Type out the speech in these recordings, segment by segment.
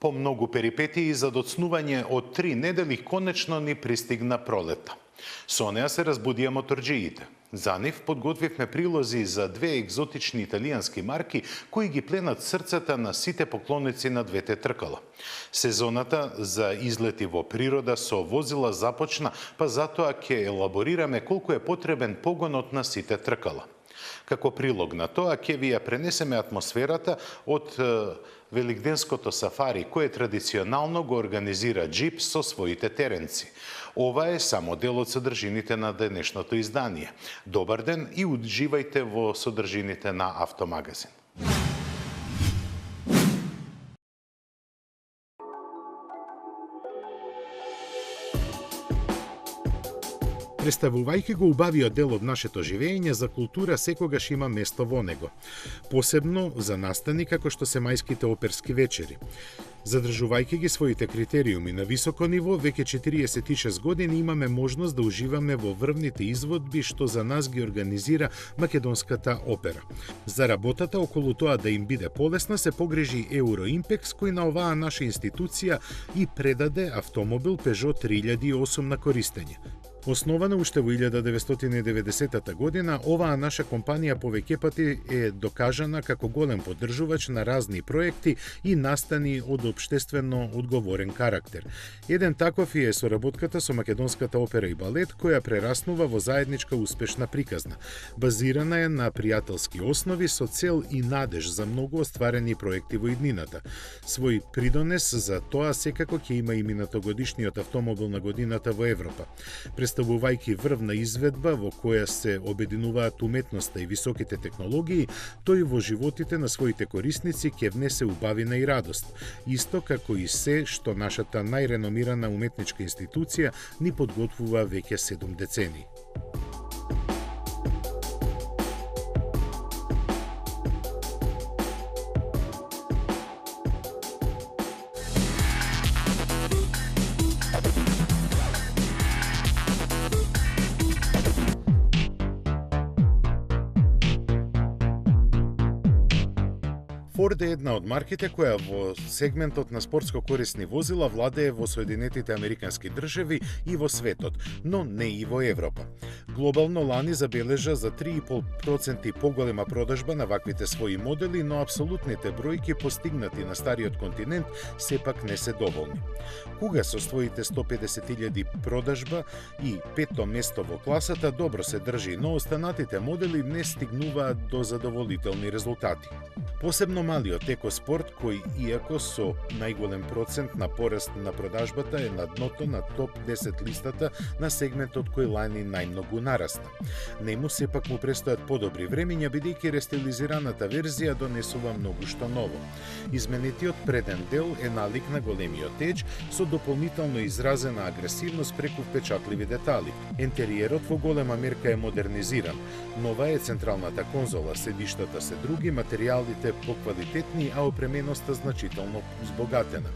По многу перипетии за доцнување од 3 недели конечно ни пристигна пролета. Со неа се разбудија моторџиите. За нив подготвивме прилози за 2 екзотични италијански марки кои ги пленат срцата на сите поклоници на двете тркала. Сезоната за излети во природа со возила започна, па затоа ќе елаборираме колку е потребен погонот на сите тркала. Како прилог на тоа ќе ви ја пренесеме атмосферата од великденското сафари, кое традиционално го организира джип со своите теренци. Ова е само дел од содржините на денешното издание. Добар ден и удживајте во содржините на Автомагазин. Представувајќи го убавиот дел од нашето живење, за култура секогаш има место во него. Посебно за настани како што се мајските оперски вечери. Задржувајќи ги своите критериуми на високо ниво, веќе 46 години имаме можност да уживаме во врвните изводби што за нас ги организира Македонската опера. За работата околу тоа да им биде полесна се погрижи Euroimpex, кој на оваа наша институција и предаде автомобил Peugeot 3008 на користење. Основана уште во 1990 година, оваа наша компанија повеќе пати е докажана како голем поддржувач на разни проекти и настани од општествено одговорен карактер. Еден таков е соработката со Македонската опера и балет, која прераснува во заедничка успешна приказна. Базирана е на пријателски основи со цел и надеж за многу остварени проекти во иднината. Свој придонес за тоа секако ќе има и минатогодишниот автомобил на годината во Европа. Представувајќи врвна изведба во која се обединуваат уметноста и високите технологии, тој во животите на своите корисници ќе внесе убавина и радост, исто како и се што нашата најреномирана уметничка институција ни подготвува веќе 7 децении. Форд е една од марките која во сегментот на спортско корисни возила владее во Соединетите Американски држави и во светот, но не и во Европа. Глобално лани забележа за 3,5% поголема продажба на ваквите своји модели, но апсолутните бројки постигнати на стариот континент сепак не се доволни. Куга со своите 150.000 продажба и 5-то место во класата добро се држи, но останатите модели не стигнуваат до задоволителни резултати. Посебно малиот екоспорт, кој иако со најголем процент на пораст на продажбата е на дното на топ 10 листата на сегментот кој лани најмногу нараста. Нему сепак му престојат подобри времиња, бидејќи рестилизираната верзија донесува многу што ново. Изменетиот преден дел е налик на големиот едж со дополнително изразена агресивност преку впечатливи детали. Ентериерот во голема мерка е модернизиран. Нова е централната конзола, седиштата се други, материјалите поквалитетни, а опременоста значително збогатена.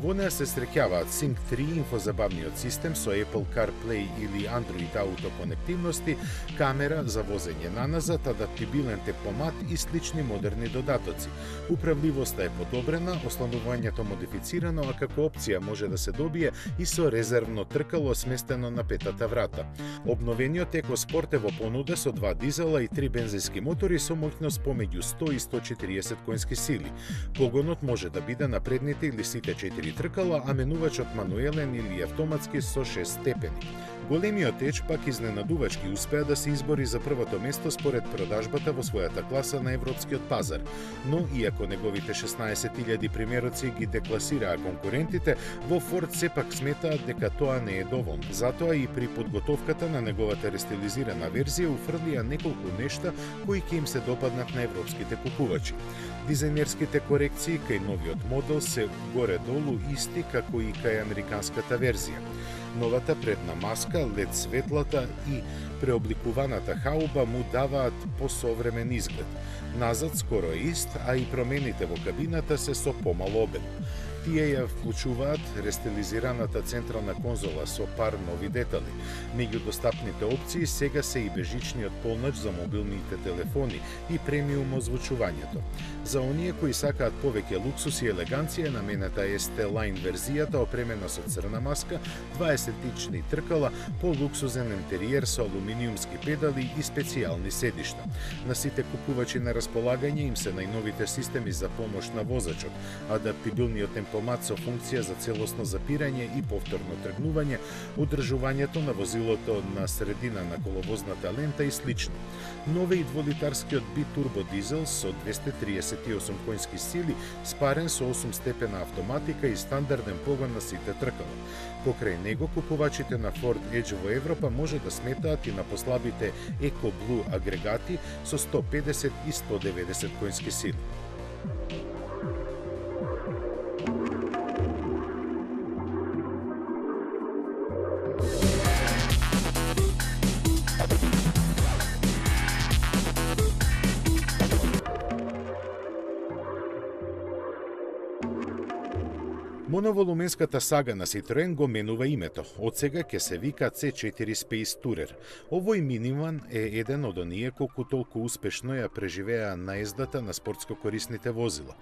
Во неа се среќаваат Sync 3 инфозабавниот систем со Apple CarPlay или Android Auto конективности, камера за возење наназад, адаптибилен темпомат и слични модерни додатоци. Управливоста е подобрена, ослабувањето модифицирано, а како опција може да се добие и со резервно тркало сместено на петата врата. Обновениот екоспорт е во понуда со 2 дизела и 3 бензински мотори со моќност помеѓу 100 и 140 конски сили. Погонот може да биде на предните или сите 4 тркала, а менувачот мануелен или автоматски со 6 степени. Големиот едж пак изненадувачки успеа да се избори за првото место според продажбата во својата класа на европскиот пазар, но иако неговите 16.000 примероци ги декласираа конкурентите, во Форд сепак сметаат дека тоа не е доволно. Затоа и при подготовката на неговата рестилизирана верзија уфрлија неколку нешта кои ќе им се допаднат на европските купувачи. Дизајнерските корекции кај новиот модел се горе-долу исти како и кај американската верзија. Новата предна маска, LED светлата и преобликуваната хауба му даваат посовремен изглед. Назад скоро е ист, а и промените во кабината се со помал обем. Тие ја вклучуваат рестилизираната централна конзола со пар нови детали. Меѓу достапните опции сега се и бежичниот полнач за мобилните телефони и премиум озвучувањето. За оние кои сакаат повеќе луксус и елеганција, наменета е ST-Line верзијата опремена со црна маска, 20-ични тркала, полуксузен интериер со алуминиумски педали и специјални седишта. На сите купувачи на располагање им се најновите системи за помош на возачот, адаптибилниот темпомат со функција за целосно запирање и повторно тргнување, одржувањето на возилото на средина на коловозната лента и слично. Нове и дволитарскиот битурбо дизел со 238 коњски сили, спарен со 8-степена автоматика и стандарден погон на сите тркала. Покрај него, купувачите на Ford Edge во Европа може да сметаат и на послабите EcoBlue агрегати со 150 и 190 коњски сили. Моноволуменската сага на Citroen го менува името. Од сега ќе се вика C4 Space Tourer. Овој миниван е еден од оние колку толку успешно ја преживеа наездата на спортско корисните возила.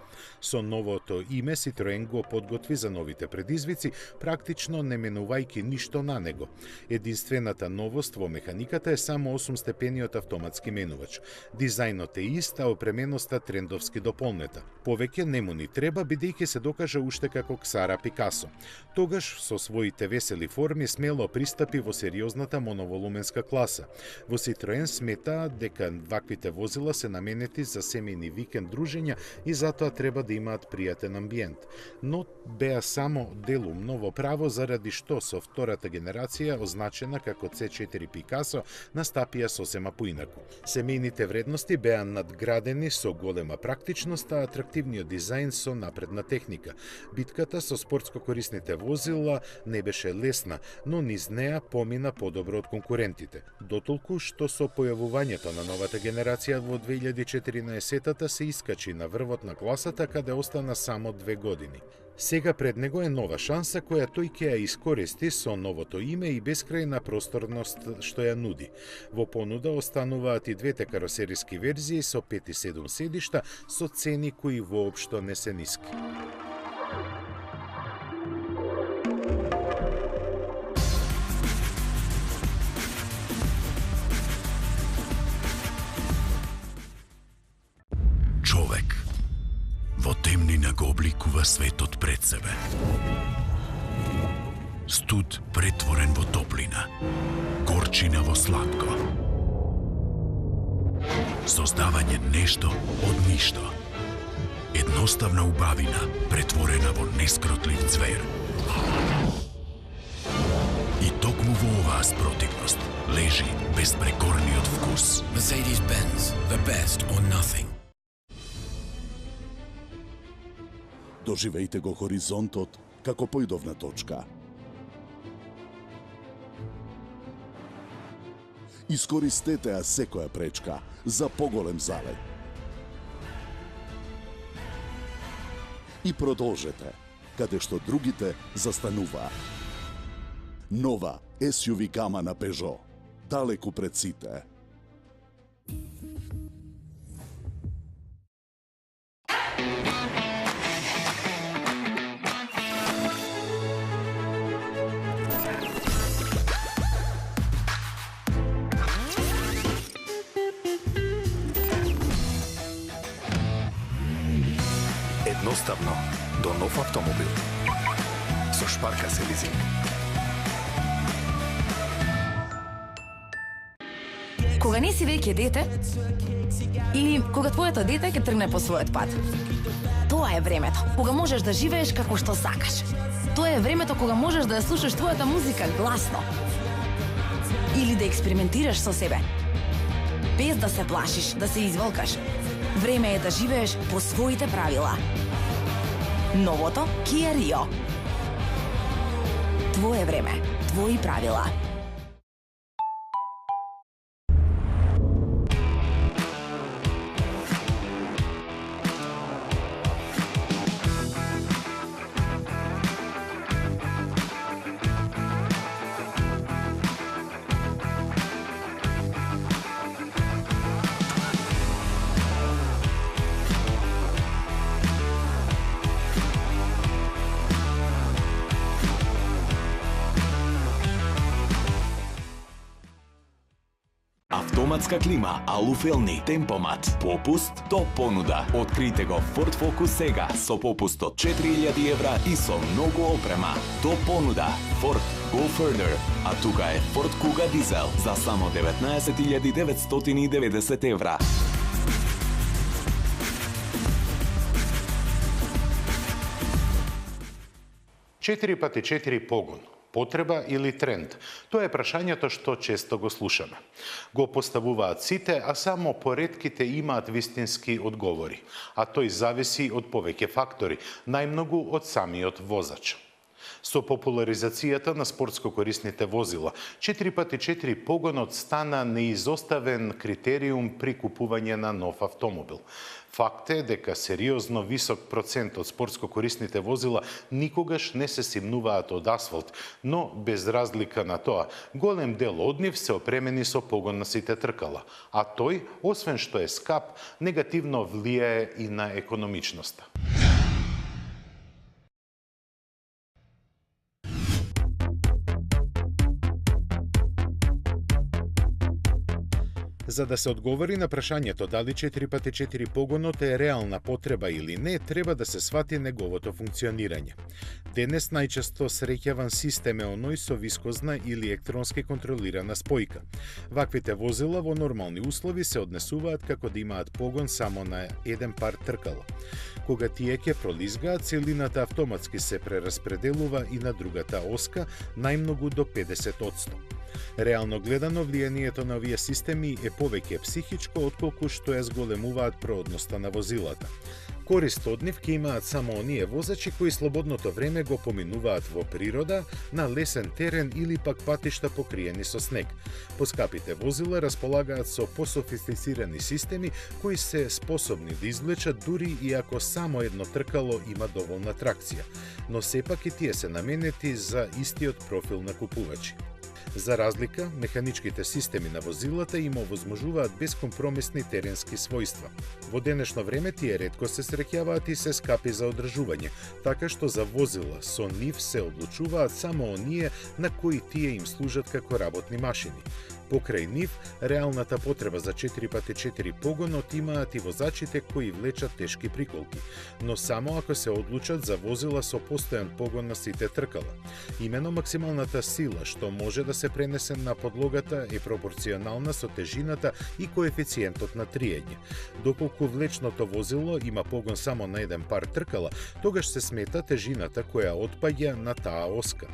Со новото име Citroen го подготви за новите предизвици, практично не менувајќи ништо на него. Единствената новост во механиката е само 8-степениот автоматски менувач. Дизајнот е ист, а опременоста трендовски дополнета. Повеќе не му ни треба, бидејќи се докажа уште како Ксара Пикасо. Тогаш со своите весели форми смело пристапи во сериозната моноволуменска класа. Во Citroen сметаат дека ваквите возила се наменети за семејни викенд дружења и затоа треба да имаат пријатен амбиент. Но беа само делумно во право заради што со втората генерација, означена како C4 Picasso, настапија сосема поинаку. Семејните вредности беа надградени со голема практичност, а атрактивниот дизајн со напредна техника. Битката со спортско корисните возила не беше лесна, но низ неа помина подобро од конкурентите. Дотолку што со појавувањето на новата генерација во 2014-та се искачи на врвот на класата, каде остана само 2 години. Сега пред него е нова шанса која тој ќе ја искористи со новото име и бескрајна просторност што ја нуди. Во понуда остануваат и двете каросериски верзии со 5 и 7 седишта со цени кои воопшто не се ниски. Човек во темнина го обликува светот пред себе. Студ претворен во топлина, горчина во сладко. Создавање нешто од ништо. Едноставна убавина претворена во нескротлив звер. И токму во оваа спротивност лежи безпрекорниот вкус. Mercedes-Benz, the best or nothing. Доживејте го хоризонтот како појдовна точка. Искористете ја секоја пречка за поголем залет. И продолжете, каде што другите застануваа. Нова SUV гама на Peugeot, далеку пред сите. Едноставно до нов автомобил со Шпарка се лизинг. Кога не си веќе дете, или кога твоето дете ќе тргне по својот пат. Тоа е времето кога можеш да живееш како што сакаш. Тоа е времето кога можеш да ја слушаш твојата музика гласно. Или да експериментираш со себе. Без да се плашиш, да се изволкаш. Време е да живееш по своите правила. Новото Kia Rio. Твое време, твои правила. автоматска клима, алуфелни, темпомат, попуст до понуда. Открите го Ford Focus сега со попуст од 4000 евра и со многу опрема. До понуда. Ford Go Further. А тука е Ford Kuga Diesel за само 19.990 евра. 4x4 погон. Потреба или тренд? Тоа е прашањето што често го слушаме. Го поставуваат сите, а само поредките имаат вистински одговори. А тој зависи од повеќе фактори, најмногу од самиот возач. Со популаризацијата на спортско корисните возила, 4x4 погонот стана неизоставен критериум при купување на нов автомобил. Факт е дека сериозно висок процент од спортско корисните возила никогаш не се симнуваат од асфалт, но без разлика на тоа, голем дел од нив се опремени со погон на сите тркала, а тој, освен што е скап, негативно влијае и на економичноста. За да се одговори на прашањето дали 4x4 погонот е реална потреба или не, треба да се свати неговото функционирање. Денес најчесто среќаван систем е оној со вискозна или електронски контролирана спојка. Ваквите возила во нормални услови се однесуваат како да имаат погон само на еден пар тркала. Кога тие ќе пролизгаат, целината автоматски се прераспределува и на другата оска, најмногу до 50%. Реално гледано, влијанието на овие системи е повеќе психичко, отколку што ја зголемуваат проодноста на возилата. Корист од нив ќе имаат само оние возачи кои слободното време го поминуваат во природа, на лесен терен или пак патишта покриени со снег. Поскапите возила располагаат со пософистицирани системи кои се способни да извлечат дури и ако само едно тркало има доволна тракција, но сепак и тие се наменети за истиот профил на купувачи. За разлика, механичките системи на возилата им овозможуваат безкомпромисни теренски својства. Во денешно време тие ретко се среќаваат и се скапи за одржување, така што за возила со нив се одлучуваат само оние на кои тие им служат како работни машини. Покрај нив, реалната потреба за 4x4 погонот имаат и возачите кои влечат тешки приколки, но само ако се одлучат за возила со постојан погон на сите тркала. Имено максималната сила што може да се пренесе на подлогата е пропорционална со тежината и коефициентот на триење. Доколку влечното возило има погон само на еден пар тркала, тогаш се смета тежината која отпаѓа на таа оска.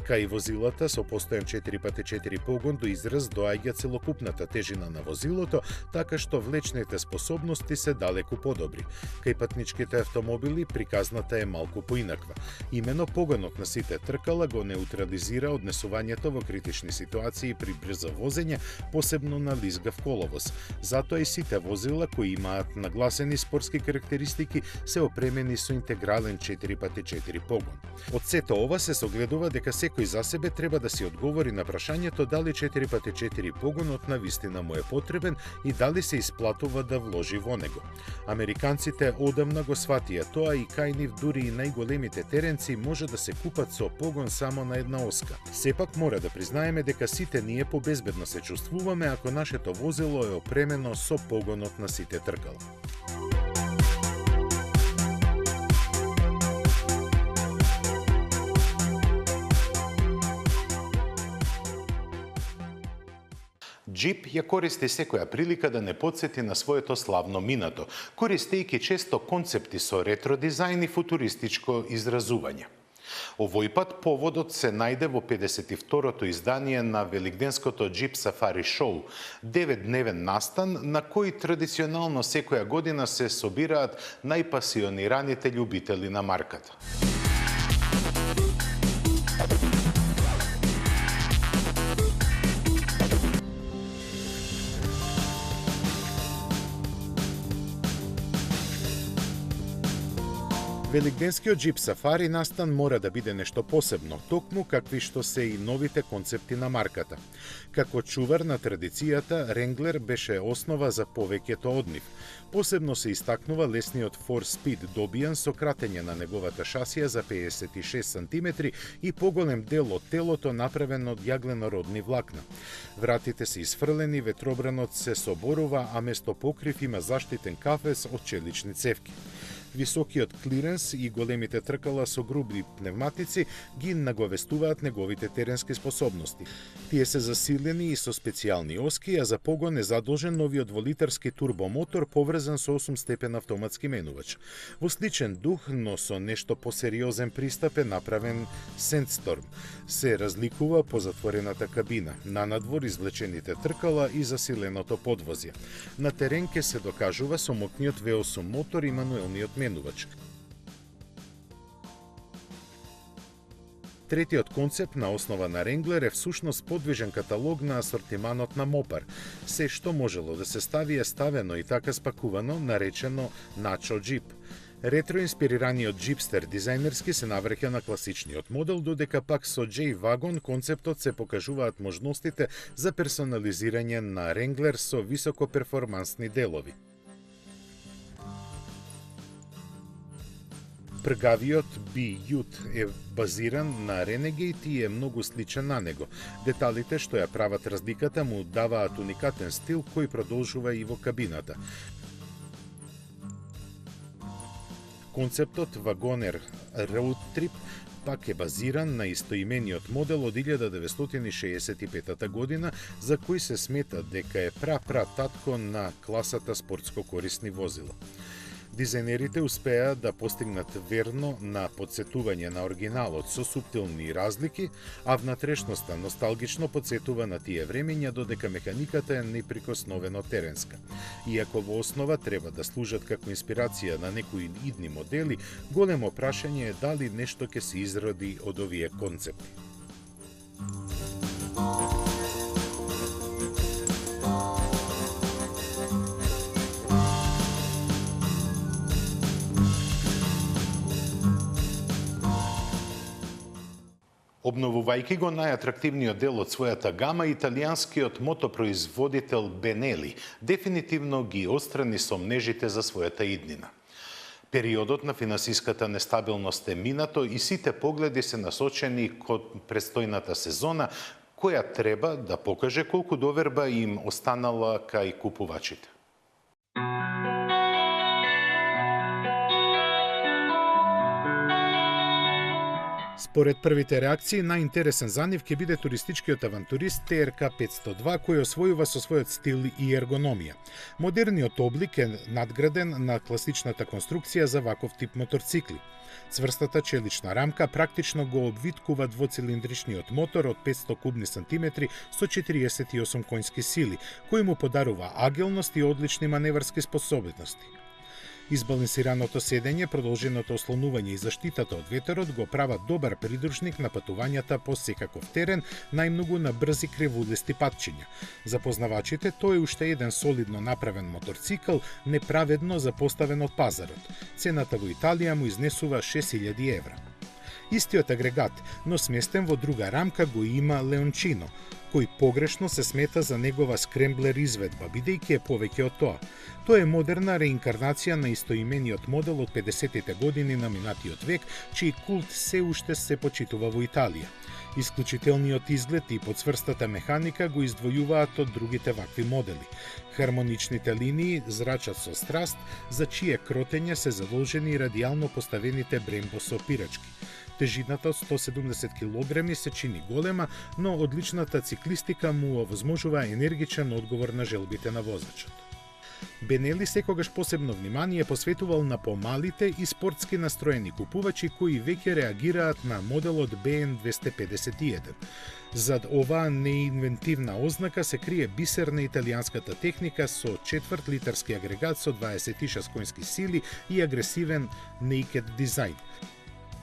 Кај возилата со постојан 4x4 погон до израз доаѓа целокупната тежина на возилото, така што влечните способности се далеку подобри. Кај патничките автомобили приказната е малку поинаква. Имено погонот на сите тркала го неутрализира однесувањето во критични ситуации при брзо возење, посебно на лизгав коловоз. Затоа и сите возила кои имаат нагласени спортски карактеристики се опремени со интегрален 4x4 погон. Од сето ова се согледува дека секој за себе треба да си одговори на прашањето дали 4x4 погонот на вистина му е потребен и дали се исплатува да вложи во него. Американците одамна го сватија тоа и кај нив дури и најголемите теренци може да се купат со погон само на една оска. Сепак мора да признаеме дека сите ние побезбедно се чувствуваме ако нашето возило е опремено со погонот на сите тркала. Джип ја користи секоја прилика да не потсети на своето славно минато, користејќи често концепти со ретро дизајн и футуристичко изразување. Овој пат поводот се најде во 52-то издание на великденското Jeep Safari Show, 9-дневен настан на кој традиционално секоја година се собираат најпасионираните љубители на марката. Великденскиот джип сафари настан мора да биде нешто посебно, токму какви што се и новите концепти на марката. Како чувар на традицијата, Wrangler беше основа за повеќето од нив. Посебно се истакнува лесниот 4-Speed добијан со кратење на неговата шасија за 56 см и поголем дел од телото направен од јагленородни влакна. Вратите се исфрлени, ветробранот се соборува, а место покрив има заштитен кафес од челични цевки. Високиот клиренс и големите тркала со груби пневматици ги наговестуваат неговите теренски способности. Тие се засилени и со специјални оски, а за погон е задолжен новиот дволитарски турбомотор поврзан со 8-степен автоматски менувач. Во сличен дух, но со нешто посериозен пристап е направен Sandstorm. Се разликува по затворената кабина, на надвор извлечените тркала и засиленото подвозје. На терен ке се докажува со моќниот V8 мотор и мануелниот менувач. Третиот концепт на основа на Wrangler е всушност подвижен каталог на асортиманот на Мопар. Се што можело да се стави е ставено и така спакувано, наречено Nacho Jeep. Ретроинспирираниот джипстер дизајнерски се навреќа на класичниот модел, додека пак со J-Wagon концептот се покажуваат можностите за персонализирање на Wrangler со високоперформансни делови. Пргавиот B-Ute е базиран на Renegade и е многу сличен на него. Деталите што ја прават разликата му даваат уникатен стил кој продолжува и во кабината. Концептот Wagoner Road Trip пак е базиран на истоимениот модел од 1965 година, за кој се смета дека е пра-татко на класата спортско корисни возила. Дизајнерите успеа да постигнат верно на подсетување на оригиналот со суптилни разлики, а внатрешноста носталгично подсетува на тие времења, додека механиката е неприкосновено теренска. Иако во основа треба да служат како инспирација на некои идни модели, големо прашање е дали нешто ќе се изроди од овие концепти. Обновувајќи го најатрактивниот дел од својата гама, италијанскиот мотопроизводител Benelli дефинитивно ги отстрани сомнежите за својата иднина. Периодот на финансиската нестабилност е минато и сите погледи се насочени кон престојната сезона, која треба да покаже колку доверба им останала кај купувачите. Според првите реакции, најинтересен за нив ќе биде туристичкиот авантурист TRK 502, кој освојува со својот стил и ергономија. Модерниот облик е надграден на класичната конструкција за ваков тип моторцикли. Цврстата челична рамка практично го обвиткува двоцилиндричниот мотор од 500 кубни сантиметри со 48 конски сили, кој му подарува агилност и одлични маневарски способности. Избалансираното седење, продолженото ослонување и заштитата од ветерот го прават добар придружник на патувањата по секаков терен, најмногу на брзи кревулисти патчиња. За познавачите, тој е уште еден солидно направен моторцикл, неправедно запоставен од пазарот. Цената во Италија му изнесува 6000 евра. Истиот агрегат, но сместен во друга рамка, го има Leoncino, кој погрешно се смета за негова скремблер изведба, бидејќи е повеќе од тоа. Тоа е модерна реинкарнација на истоимениот модел од 50-тите години на минатиот век, чиј култ се уште се почитува во Италија. Исклучителниот изглед и подсврстата механика го издвојуваат од другите вакви модели. Хармоничните линии зрачат со страст, за чие кротење се задолжени радијално поставените брембо со пирачки. Тежината од 170 кг се чини голема, но одличната циклистика му овозможува енергичен одговор на желбите на возачот. Benelli секогаш посебно внимание посветувал на помалите и спортски настроени купувачи кои веќе реагираат на моделот BN251. Зад оваа неинвентивна ознака се крие бисер на италијанската техника со 4-литарски агрегат со 26 конски сили и агресивен naked дизајн.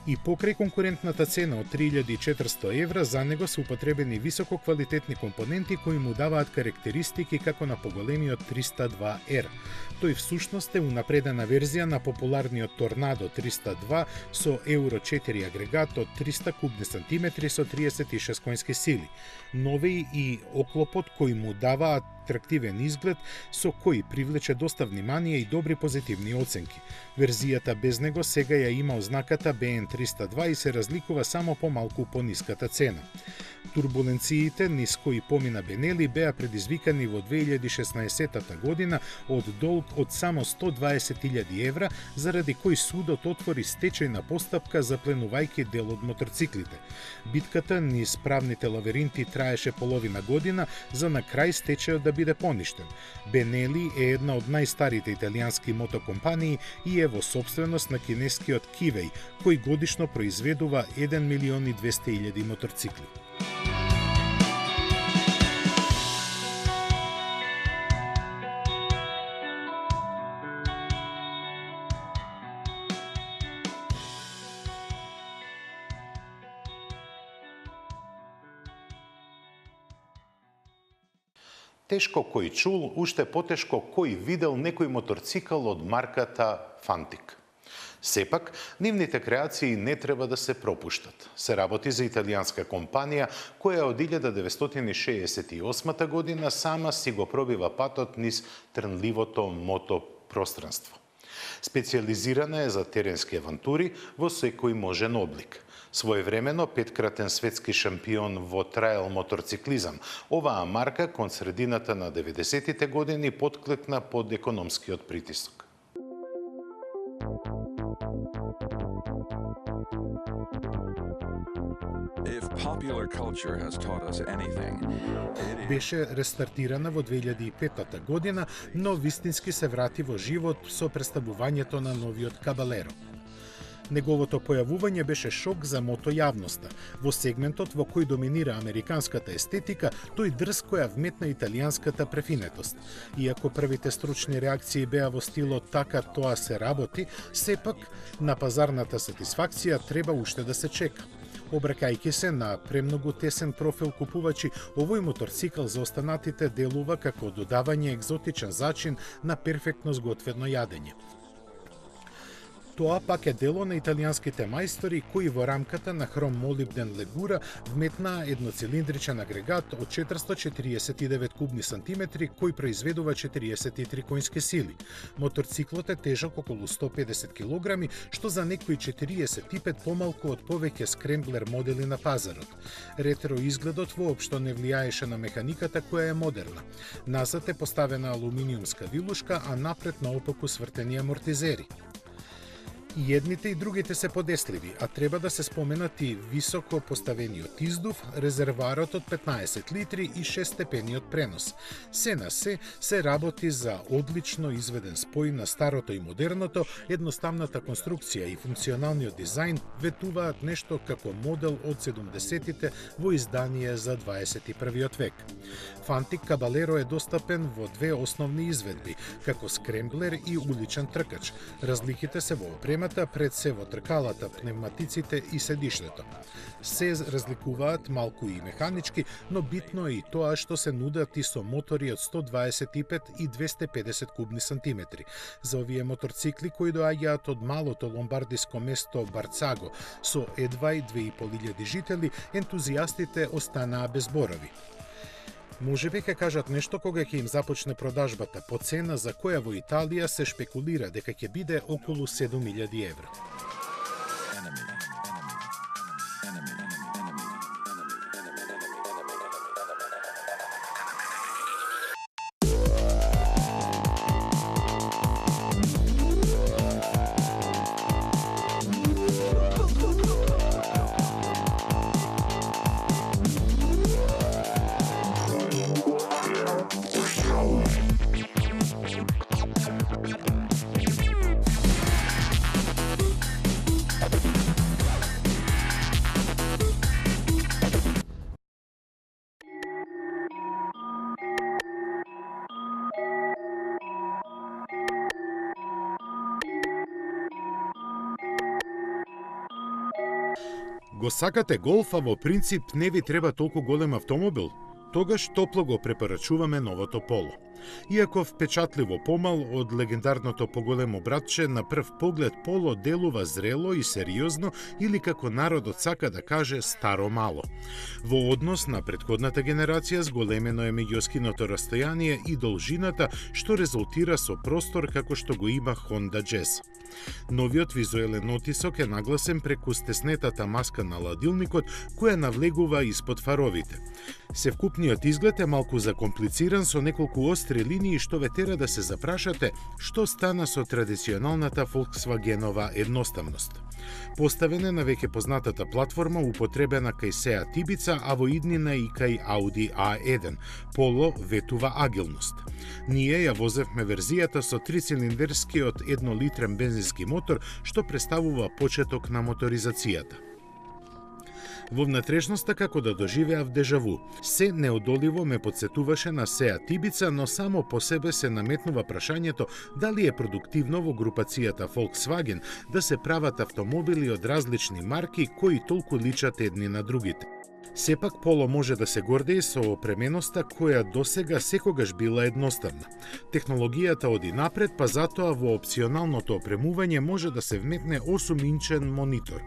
И покрај конкурентната цена од 3400 евра, за него се употребени високо квалитетни компоненти кои му даваат карактеристики како на поголемиот 302R. Тој всушност е унапредена верзија на популарниот Торнадо 302 со Euro 4 агрегат од 300 кубни сантиметри со 36 конски сили. Нови и оклопот кој му дава атрактивен изглед со кој привлече доста внимание и добри позитивни оценки. Верзијата без него сега ја има ознаката BN302 и се разликува само помалку по ниската цена. Турбуленциите низ кои помина Бенели беа предизвикани во 2016 година од долг од само 120.000 евра, заради кој судот отвори стечајна постапка запленувајќи дел од мотоциклите. Битката низ правните лавиринти траеше половина година за на крај стечајот да биде поништен. Бенели е една од најстарите италијански мотокомпании и е во собственост на кинескиот Кивеј, кој годишно произведува 1.200.000 моторцикли. Тешко кој чул, уште потешко кој видел некој моторцикл од марката Фантик. Сепак, нивните креации не треба да се пропуштат. Се работи за италијанска компанија која од 1968 година сама си го пробива патот низ трнливото мотопространство. Специализирана е за теренски авантури во секој можен облик. Своевремено петкратен светски шампион во трайл моторциклизам, оваа марка кон средината на 90-тите години потклекна под економскиот притисок. Беше рестартирана во 2005 година, но вистински се врати во живот со представувањето на новиот Кабалеро. Неговото појавување беше шок за мотојавноста. Во сегментот во кој доминира американската естетика, тој дрско ја вметна италијанската префинетост. Иако првите стручни реакции беа во стилот така тоа се работи, сепак на пазарната сатисфакција треба уште да се чека. Обракајќи се на премногу тесен профил купувачи, овој моторцикл за останатите делува како додавање екзотичен зачин на перфектно сготвено јадење. Тоа пак е дело на италијанските мајстори кои во рамката на хром-молибден легура вметнаа едноцилиндричен агрегат од 449 кубни сантиметри кој произведува 43 конски сили. Моторциклот е тежок околу 150 килограми, што за некои 45 помалку од повеќе скремблер модели на пазарот. Ретро изгледот воопшто не влијаеше на механиката која е модерна. Назад е поставена алуминиумска вилушка, а напред наопаку свртени амортизери. И едните и другите се подесливи, а треба да се споменат и високо поставениот издув, резерварот од 15 литри и 6-степениот пренос. Се на се работи за одлично изведен спој на старото и модерното, едноставната конструкција и функционалниот дизајн ветуваат нешто како модел од 70-тите во издание за 21 век. Фантик Кабалеро е достапен во две основни изведби, како скремблер и уличен тркач. Разликите се во опремата, пред се во тркалата, пневматиците и седиштето. Се разликуваат малку и механички, но битно е и тоа што се нудат и со мотори од 125 и 250 кубни сантиметри. За овие моторцикли кои доаѓаат од малото ломбардиско место Барцаго, со едва и 2500 жители, ентузијастите останаа без зборови. Можеби ќе кажат нешто кога ќе им започне продажбата, по цена за која во Италија се шпекулира дека ќе биде околу 7000 евра. Го сакате Голф, а во принцип не ви треба толку голем автомобил? Тогаш топло го препорачуваме новото Поло. Иако впечатливо помал од легендарното поголемо братче, на прв поглед Поло делува зрело и сериозно или како народот сака да каже старо-мало. Во однос на претходната генерација зголемено е меѓуоскиното растојание и должината, што резултира со простор како што го има Honda Jazz. Новиот визуелен отисок е нагласен преку стеснетата маска на ладилникот која навлегува испод фаровите. Севкупниот изглед е малку закомплициран со неколку остри линии што ве тера да се запрашате што стана со традиционалната Volkswagenова едноставност. Поставена на веќе познатата платформа употребена кај Seat Ibiza, а во иднина и кај Audi A1, Polo ветува агилност. Ние ја возевме верзијата со 3-цилиндерскиот 1-литрен бензински мотор, што представува почеток на моторизацијата. Во внатрешноста како да доживеав дежаву. Се неодоливо ме подсетуваше на Seat Ibiza, но само по себе се наметнува прашањето дали е продуктивно во групацијата Volkswagen да се прават автомобили од различни марки кои толку личат едни на другите. Сепак Поло може да се гордее со опременоста која досега секогаш била едноставна. Технологијата оди напред, па затоа во опционалното опремување може да се вметне 8-инчен монитор.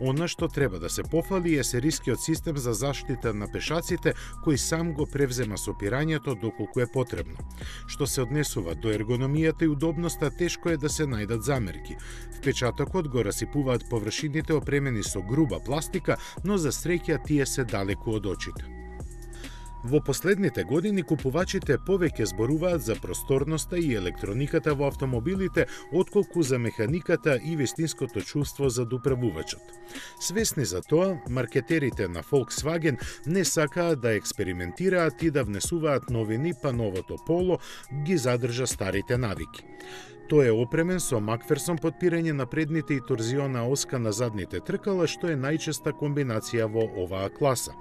Она што треба да се пофали е серискиот систем за заштита на пешаците, кој сам го превзема сопирањето доколку е потребно. Што се однесува до ергономијата и удобноста, тешко е да се најдат замерки. Впечатокот го расипуваат површините опремени со груба пластика, но за среќа тие се далеку од очите. Во последните години купувачите повеќе зборуваат за просторноста и електрониката во автомобилите, отколку за механиката и вистинското чувство за управувачот. Свесни за тоа, маркетерите на Volkswagen не сакаат да експериментираат и да внесуваат новини, па новото Поло ги задржа старите навики. Тој е опремен со Макферсон подпирање на предните и торзиона оска на задните тркала, што е најчеста комбинација во оваа класа.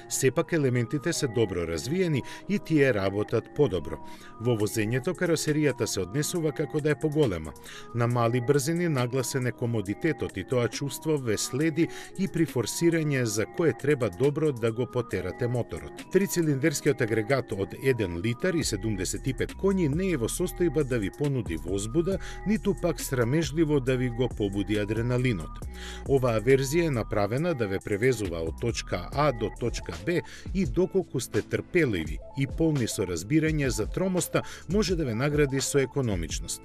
Сепак елементите се добро развиени и тие работат подобро. Во возењето каросеријата се однесува како да е поголема. На мали брзини нагласен е комодитетот и тоа чувство ве следи и при форсирање за кое треба добро да го потерате моторот. 3-цилиндерскиот агрегат од 1 литар и 75 коњи не е во состојба да ви понуди возбуда, ниту пак срамежливо да ви го побуди адреналинот. Оваа верзија е направена да ве превезува од точка А до точка Б и доколку сте трпеливи и полни со разбирање за тромоста, може да ве награди со економичност.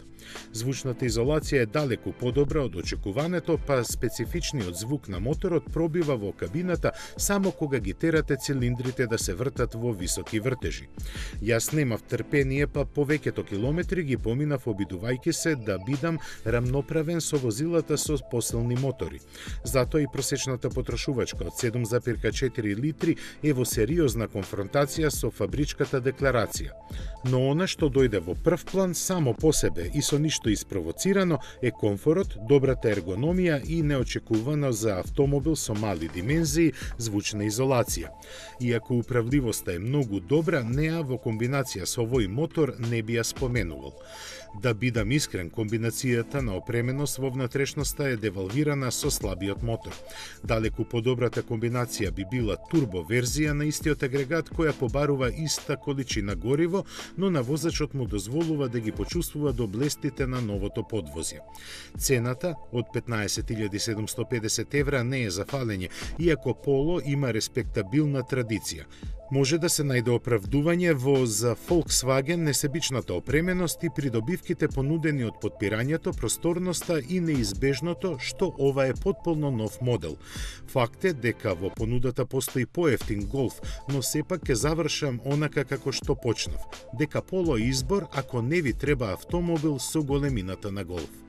Звучната изолација е далеку подобра од очекуването, па специфичниот звук на моторот пробива во кабината само кога ги терате цилиндрите да се вртат во високи вртежи. Јас немав трпение, па повеќето километри ги поминав обидувајќи се да бидам рамноправен со возилата со посилни мотори. Затоа и просечната потрошувачка од 7,4 литри е во сериозна конфронтација со фабричката декларација. Но она што дојде во прв план само по себе и со ништо испровоцирано е комфорот, добрата ергономија и неочекувано за автомобил со мали димензии звучна изолација. Иако управливоста е многу добра, неа во комбинација со овој мотор не би ја споменувал. Да бидам искрен, комбинацијата на опременост во внатрешноста е девалвирана со слабиот мотор. Далеку подобрата комбинација би била турбо верзија на истиот агрегат која побарува иста количина гориво, но на возачот му дозволува да ги почувствува доблестите на новото подвозје. Цената од 15.750 евра не е за фалење, иако Поло има респектабилна традиција. Може да се најде оправдување во за Volkswagen несебичната опременост и придобивките понудени од подпирањето, просторноста и неизбежното што ова е потполно нов модел. Факт е дека во понудата постои поевтин Golf, но сепак ќе завршам онака како што почнав, дека Поло е избор ако не ви треба автомобил со големината на Golf.